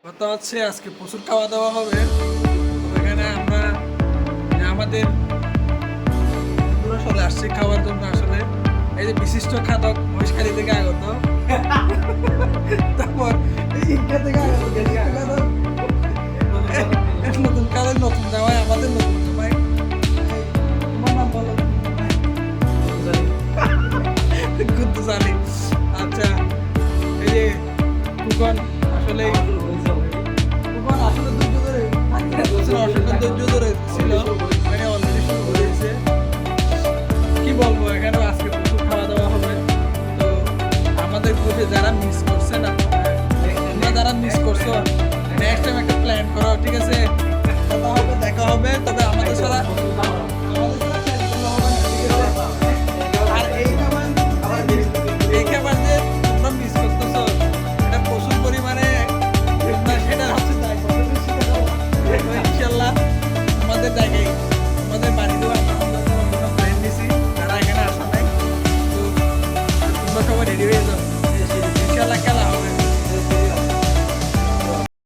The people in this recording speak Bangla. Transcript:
কথা হচ্ছে আজকে প্রচুর খাওয়া দাওয়া হবে। এখানে আমরা আমাদের বন্ধুরা চলে আসছে খাওয়ার জন্য। আসলে এই যে বিশিষ্ট খাদক মহেশখালী থেকে আগত, তারপর ইনকা থেকে আগত নতুন কালের নতুন জামাই, আমাদের নতুন জামাই। তোমার নাম বলো? গুদ্দু জানি। আচ্ছা, এই যে কুকন আসলে ধৈর্য ধরে ছিল, মানে অলরেডি শুরু হয়েছে। কি বলবো, এখানে আজকে প্রচুর খাওয়া দাওয়া হবে। তো আমাদের গ্রুপে যারা মিস করছেন, তোমরা যারা মিস করছো, নেক্সট টাইম একটা প্ল্যান করো, ঠিক আছে? কথা হবে, দেখা হবে, তবে আমাদের ছাড়া আর এই খাবার যে তোমরা মিস করতেছো, এটা প্রচুর পরিমাণে সেটা হচ্ছে ইনশাল্লাহ আমাদের জায়গায়